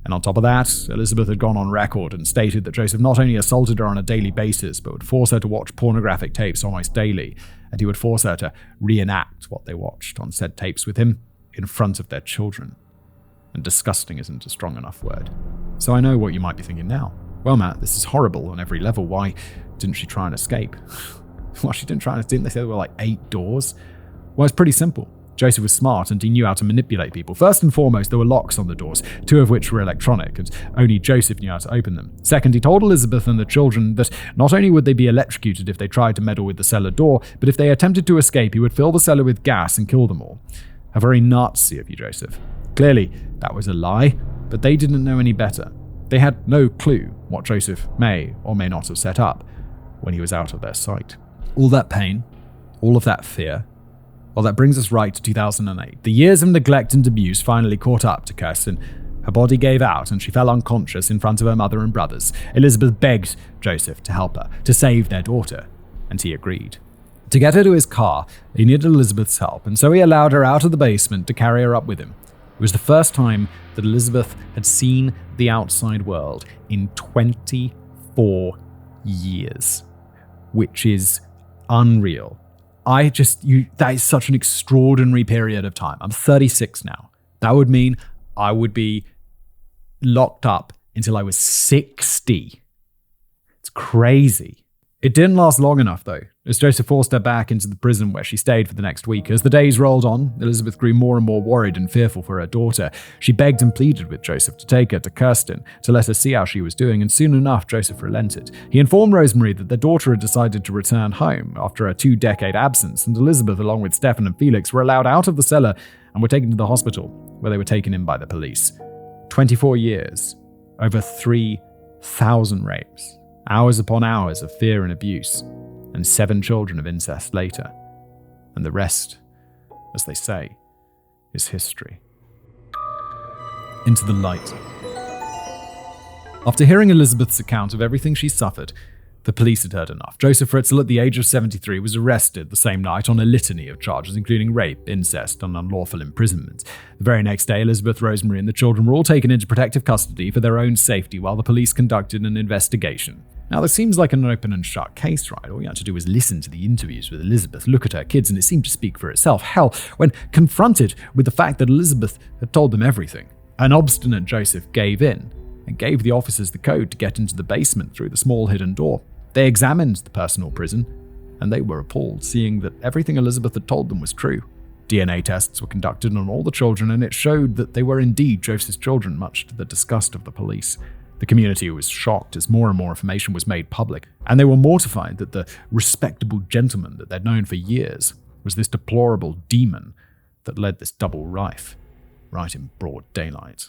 And on top of that, Elisabeth had gone on record and stated that Joseph not only assaulted her on a daily basis, but would force her to watch pornographic tapes almost daily, and he would force her to reenact what they watched on said tapes with him in front of their children. And disgusting isn't a strong enough word. So I know what you might be thinking now. Well, Matt, this is horrible on every level. Why didn't she try and escape? Well, she didn't try and didn't they say there were like 8 doors? Well, it's pretty simple. Joseph was smart and he knew how to manipulate people. First and foremost, there were locks on the doors, 2 of which were electronic, and only Joseph knew how to open them. Second, he told Elisabeth and the children that not only would they be electrocuted if they tried to meddle with the cellar door, but if they attempted to escape, he would fill the cellar with gas and kill them all. How very Nazi of you, Joseph. Clearly, that was a lie, but they didn't know any better. They had no clue what Joseph may or may not have set up when he was out of their sight. All that pain, all of that fear, well, that brings us right to 2008. The years of neglect and abuse finally caught up to Kirsten. Her body gave out and she fell unconscious in front of her mother and brothers. Elisabeth begged Joseph to help her, to save their daughter, and he agreed. To get her to his car, he needed Elisabeth's help, and so he allowed her out of the basement to carry her up with him. It was the first time that Elisabeth had seen the outside world in 24 years, which is unreal. That is such an extraordinary period of time. I'm 36 now. That would mean I would be locked up until I was 60. It's crazy. It didn't last long enough, though, as Joseph forced her back into the prison where she stayed for the next week. As the days rolled on, Elisabeth grew more and more worried and fearful for her daughter. She begged and pleaded with Joseph to take her to Kirsten, to let her see how she was doing, and soon enough, Joseph relented. He informed Rosemary that their daughter had decided to return home after a 2-decade absence, and Elisabeth, along with Stefan and Felix, were allowed out of the cellar and were taken to the hospital, where they were taken in by the police. 24 years, over 3,000 rapes. Hours upon hours of fear and abuse, and 7 children of incest later. And the rest, as they say, is history. Into the light. After hearing Elisabeth's account of everything she suffered, the police had heard enough. Joseph Fritzl, at the age of 73, was arrested the same night on a litany of charges, including rape, incest, and unlawful imprisonment. The very next day, Elisabeth, Rosemary, and the children were all taken into protective custody for their own safety while the police conducted an investigation. Now, this seems like an open and shut case, right? All you had to do was listen to the interviews with Elisabeth, look at her kids, and it seemed to speak for itself. Hell, when confronted with the fact that Elisabeth had told them everything, an obstinate Joseph gave in and gave the officers the code to get into the basement through the small hidden door. They examined the personal prison, and they were appalled, seeing that everything Elisabeth had told them was true. DNA tests were conducted on all the children, and it showed that they were indeed Joseph's children, much to the disgust of the police. The community was shocked as more and more information was made public, and they were mortified that the respectable gentleman that they'd known for years was this deplorable demon that led this double life, right in broad daylight.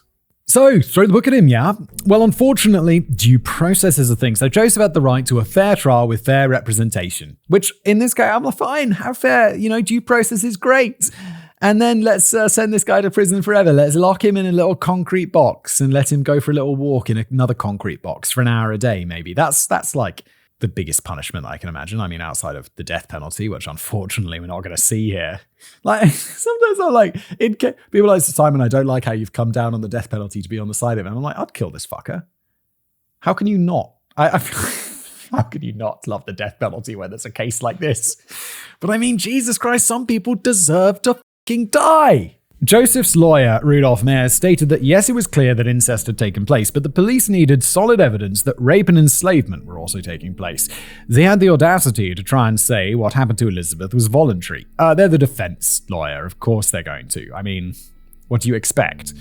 So, throw the book at him, yeah? Well, unfortunately, due process is a thing, so Joseph had the right to a fair trial with fair representation, which in this case, I'm like, fine, how fair, due process is great. And then let's send this guy to prison forever. Let's lock him in a little concrete box and let him go for a little walk in another concrete box for an hour a day, maybe. That's like the biggest punishment I can imagine. I mean, outside of the death penalty, which unfortunately we're not going to see here. Like, sometimes I'm like, people like, Simon, I don't like how you've come down on the death penalty to be on the side of it. And I'm like, I'd kill this fucker. How can you not? How can you not love the death penalty when there's a case like this? But I mean, Jesus Christ, some people deserve to fucking die. Joseph's lawyer, Rudolf Meyers, stated that yes, it was clear that incest had taken place, but the police needed solid evidence that rape and enslavement were also taking place. They had the audacity to try and say what happened to Elisabeth was voluntary. They're the defense lawyer, of course they're going to. I mean, what do you expect?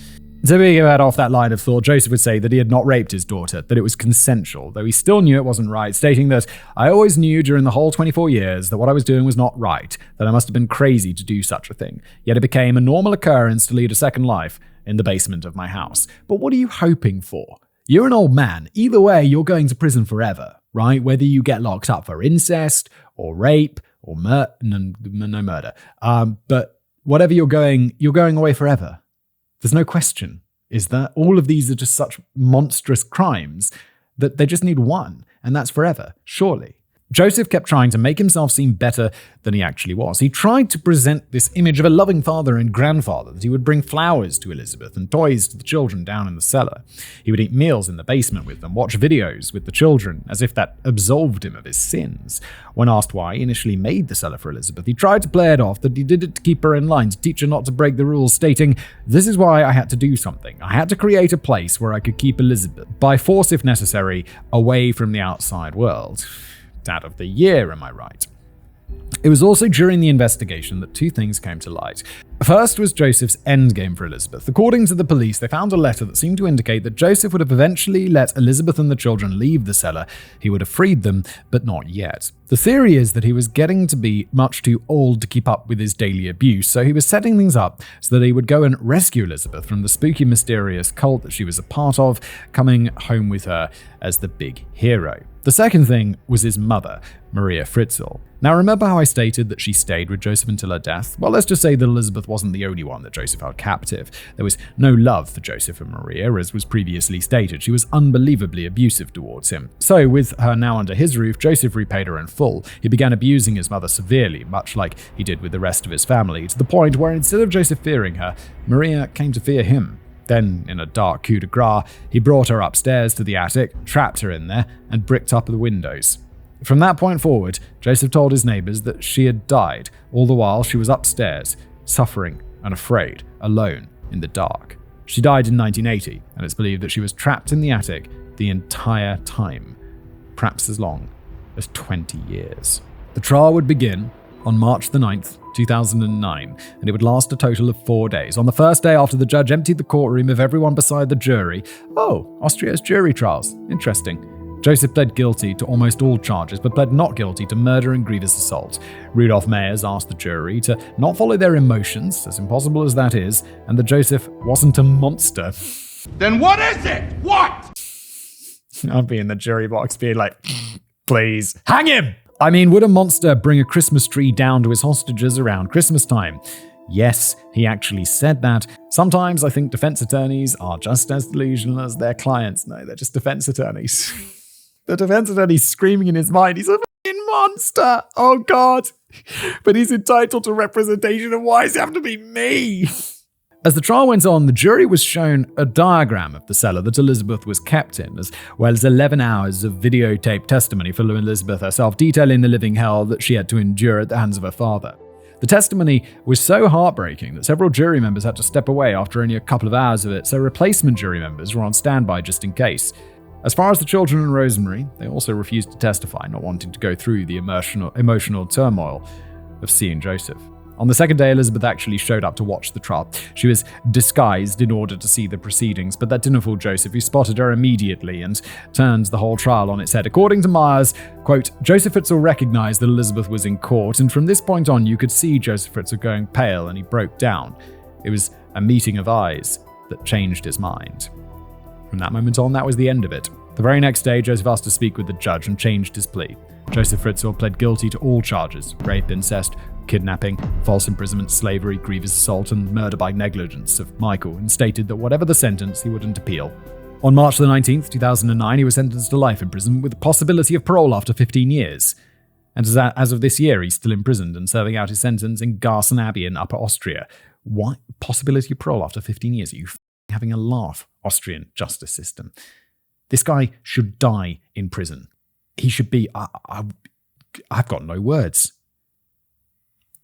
To piggyback off that line of thought, Joseph would say that he had not raped his daughter, that it was consensual, though he still knew it wasn't right, stating that, I always knew during the whole 24 years that what I was doing was not right, that I must have been crazy to do such a thing. Yet it became a normal occurrence to lead a second life in the basement of my house. But what are you hoping for? You're an old man. Either way, you're going to prison forever, right? Whether you get locked up for incest or rape or no murder. But whatever you're going away forever. There's no question, is that all of these are just such monstrous crimes that they just need one, and that's forever, surely. Joseph kept trying to make himself seem better than he actually was. He tried to present this image of a loving father and grandfather, that he would bring flowers to Elisabeth and toys to the children down in the cellar. He would eat meals in the basement with them, watch videos with the children, as if that absolved him of his sins. When asked why he initially made the cellar for Elisabeth, he tried to play it off that he did it to keep her in line, to teach her not to break the rules, stating, "This is why I had to do something. I had to create a place where I could keep Elisabeth, by force if necessary, away from the outside world." Dad of the year, am I right? It was also during the investigation that two things came to light. First was Joseph's endgame for Elisabeth. According to the police, they found a letter that seemed to indicate that Joseph would have eventually let Elisabeth and the children leave the cellar. He would have freed them, but not yet. The theory is that he was getting to be much too old to keep up with his daily abuse, so he was setting things up so that he would go and rescue Elisabeth from the spooky, mysterious cult that she was a part of, coming home with her as the big hero. The second thing was his mother, Maria Fritzl. Now, remember how I stated that she stayed with Joseph until her death? Well, let's just say that Elisabeth wasn't the only one that Joseph held captive. There was no love for Joseph and Maria, as was previously stated. She was unbelievably abusive towards him. So, with her now under his roof, Joseph repaid her in full. He began abusing his mother severely, much like he did with the rest of his family, to the point where instead of Joseph fearing her, Maria came to fear him. Then, in a dark coup de grace, he brought her upstairs to the attic, trapped her in there, and bricked up the windows. From that point forward, Joseph told his neighbors that she had died, all the while she was upstairs, suffering and afraid, alone in the dark. She died in 1980, and it's believed that she was trapped in the attic the entire time, perhaps as long as 20 years. The trial would begin on March the 9th, 2009, and it would last a total of 4 days. On the first day after the judge emptied the courtroom of everyone beside the jury, Austria has jury trials. Interesting. Joseph pled guilty to almost all charges, but pled not guilty to murder and grievous assault. Rudolf Meyers asked the jury to not follow their emotions, as impossible as that is, and that Joseph wasn't a monster. Then what is it? What? I'd be in the jury box being like, please, hang him! I mean, would a monster bring a Christmas tree down to his hostages around Christmas time? Yes, he actually said that. Sometimes I think defense attorneys are just as delusional as their clients. No, they're just defense attorneys. The defense attorney's screaming in his mind, he's a fucking monster! Oh God! But he's entitled to representation, and why does it have to be me? As the trial went on, the jury was shown a diagram of the cellar that Elisabeth was kept in, as well as 11 hours of videotaped testimony from Elisabeth herself, detailing the living hell that she had to endure at the hands of her father. The testimony was so heartbreaking that several jury members had to step away after only a couple of hours of it, so replacement jury members were on standby just in case. As far as the children and Rosemary, they also refused to testify, not wanting to go through the emotional turmoil of seeing Joseph. On the second day, Elisabeth actually showed up to watch the trial. She was disguised in order to see the proceedings, but that didn't fool Joseph, who spotted her immediately and turned the whole trial on its head. According to Myers, quote, Joseph Fritzl recognized that Elisabeth was in court, and from this point on, you could see Joseph Fritzl going pale, and he broke down. It was a meeting of eyes that changed his mind. From that moment on, that was the end of it. The very next day, Joseph asked to speak with the judge and changed his plea. Joseph Fritzl pled guilty to all charges: rape, incest, kidnapping, false imprisonment, slavery, grievous assault, and murder by negligence of Michael, and stated that whatever the sentence, he wouldn't appeal. On March the 19th, 2009, he was sentenced to life imprisonment with the possibility of parole after 15 years. And as of this year, he's still imprisoned and serving out his sentence in Garson Abbey in Upper Austria. What? Possibility of parole after 15 years? Are you having a laugh, Austrian justice system? This guy should die in prison. He should be... I've got no words.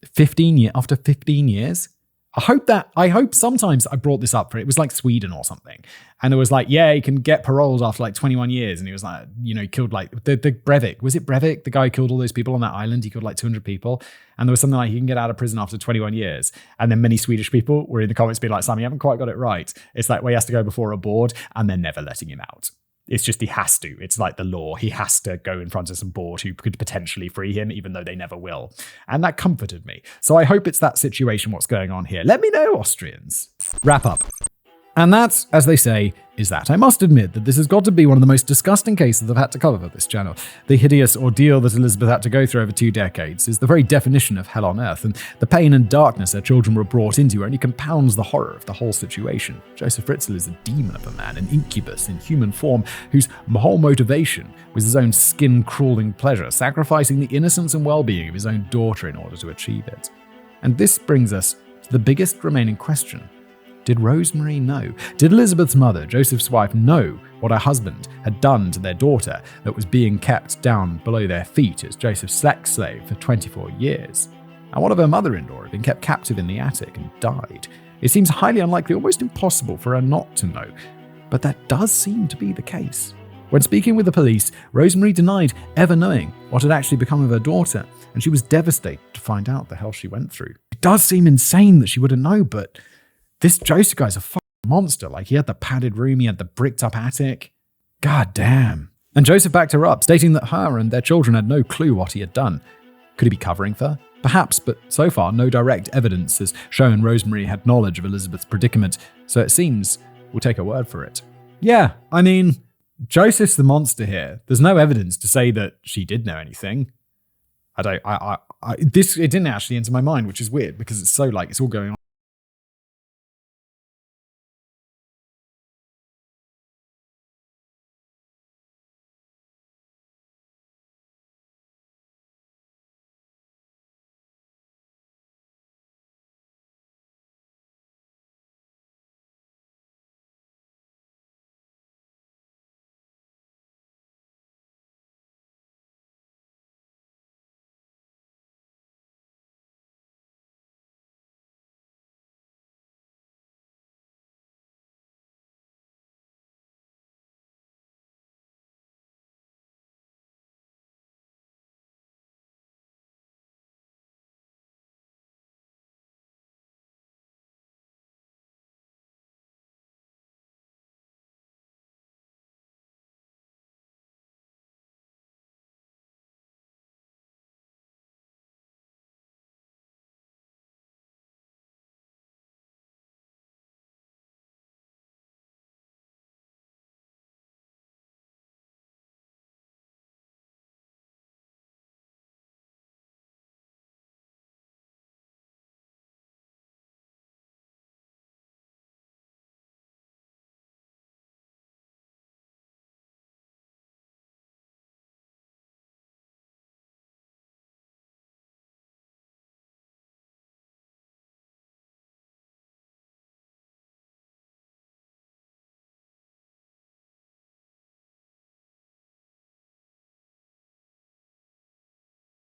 15 years after 15 years? I hope sometimes I brought this up for it was like Sweden or something. And it was like, yeah, he can get paroled after like 21 years. And he was like, killed like the Breivik. Was it Breivik? The guy who killed all those people on that island. He killed like 200 people. And there was something like he can get out of prison after 21 years. And then many Swedish people were in the comments being like, Sam, you haven't quite got it right. It's like, well, he has to go before a board and they're never letting him out. It's just he has to. It's like the law. He has to go in front of some board who could potentially free him, even though they never will. And that comforted me. So I hope it's that situation what's going on here. Let me know, Austrians. Wrap up. And that's, as they say, is that. I must admit that this has got to be one of the most disgusting cases I've had to cover for this channel. The hideous ordeal that Elisabeth had to go through over 2 decades is the very definition of hell on earth, and the pain and darkness her children were brought into only compounds the horror of the whole situation. Joseph Fritzl is a demon of a man, an incubus in human form, whose whole motivation was his own skin-crawling pleasure, sacrificing the innocence and well-being of his own daughter in order to achieve it. And this brings us to the biggest remaining question. Did Rosemary know? Did Elisabeth's mother, Joseph's wife, know what her husband had done to their daughter that was being kept down below their feet as Joseph's sex slave for 24 years? And what of her mother-in-law had been kept captive in the attic and died? It seems highly unlikely, almost impossible for her not to know. But that does seem to be the case. When speaking with the police, Rosemary denied ever knowing what had actually become of her daughter, and she was devastated to find out the hell she went through. It does seem insane that she wouldn't know, but this Joseph guy's a fucking monster. Like, he had the padded room, he had the bricked up attic. God damn. And Joseph backed her up, stating that her and their children had no clue what he had done. Could he be covering for her? Perhaps, but so far no direct evidence has shown Rosemary had knowledge of Elisabeth's predicament, so it seems we'll take her word for it. Yeah, I mean, Joseph's the monster here. There's no evidence to say that she did know anything. It didn't actually enter my mind, which is weird because it's so like, it's all going on.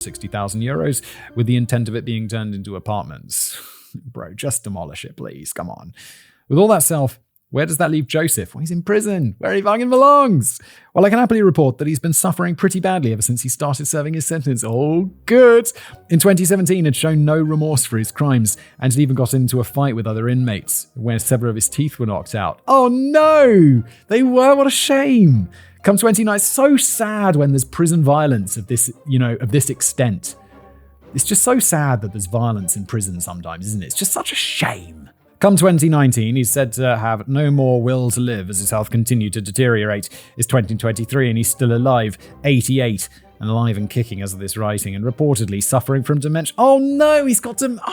€60,000 with the intent of it being turned into apartments. Bro, just demolish it, please. Come on. With all that Where does that leave Joseph? Well, he's in prison, where he fucking belongs. Well, I can happily report that he's been suffering pretty badly ever since he started serving his sentence. Oh, good. In 2017, had shown no remorse for his crimes and had even got into a fight with other inmates where several of his teeth were knocked out. Oh no, they were. What a shame. Come 29, it's so sad when there's prison violence of this, of this extent. It's just so sad that there's violence in prison sometimes, isn't it? It's just such a shame. Come 2019, he's said to have no more will to live as his health continued to deteriorate. It's 2023 and he's still alive, 88, and alive and kicking as of this writing, and reportedly suffering from dementia. Oh no, he's got dementia.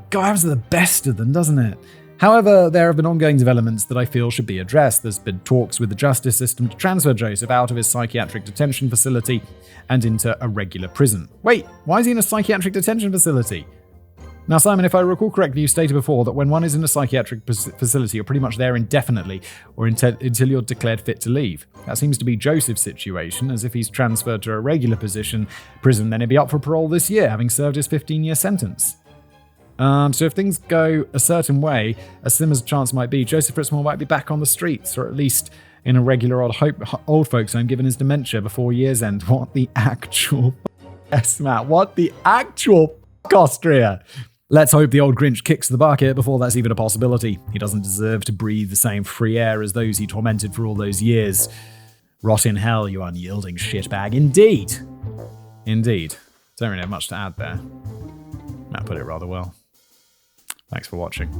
God, happens to the best of them, doesn't it? However, there have been ongoing developments that I feel should be addressed. There's been talks with the justice system to transfer Joseph out of his psychiatric detention facility and into a regular prison. Wait, why is he in a psychiatric detention facility? Now, Simon, if I recall correctly, you stated before that when one is in a psychiatric facility, you're pretty much there indefinitely or until you're declared fit to leave. That seems to be Joseph's situation, as if he's transferred to a regular prison, then he'd be up for parole this year, having served his 15-year sentence. So if things go a certain way, as slim as a chance might be, Joseph Fritzl might be back on the streets, or at least in a regular old folks home given his dementia before year's end. What the actual yes, Matt? What the actual Austria? Let's hope the old Grinch kicks the bucket before that's even a possibility. He doesn't deserve to breathe the same free air as those he tormented for all those years. Rot in hell, you unyielding shitbag. Indeed. Don't really have much to add there. Matt put it rather well. Thanks for watching.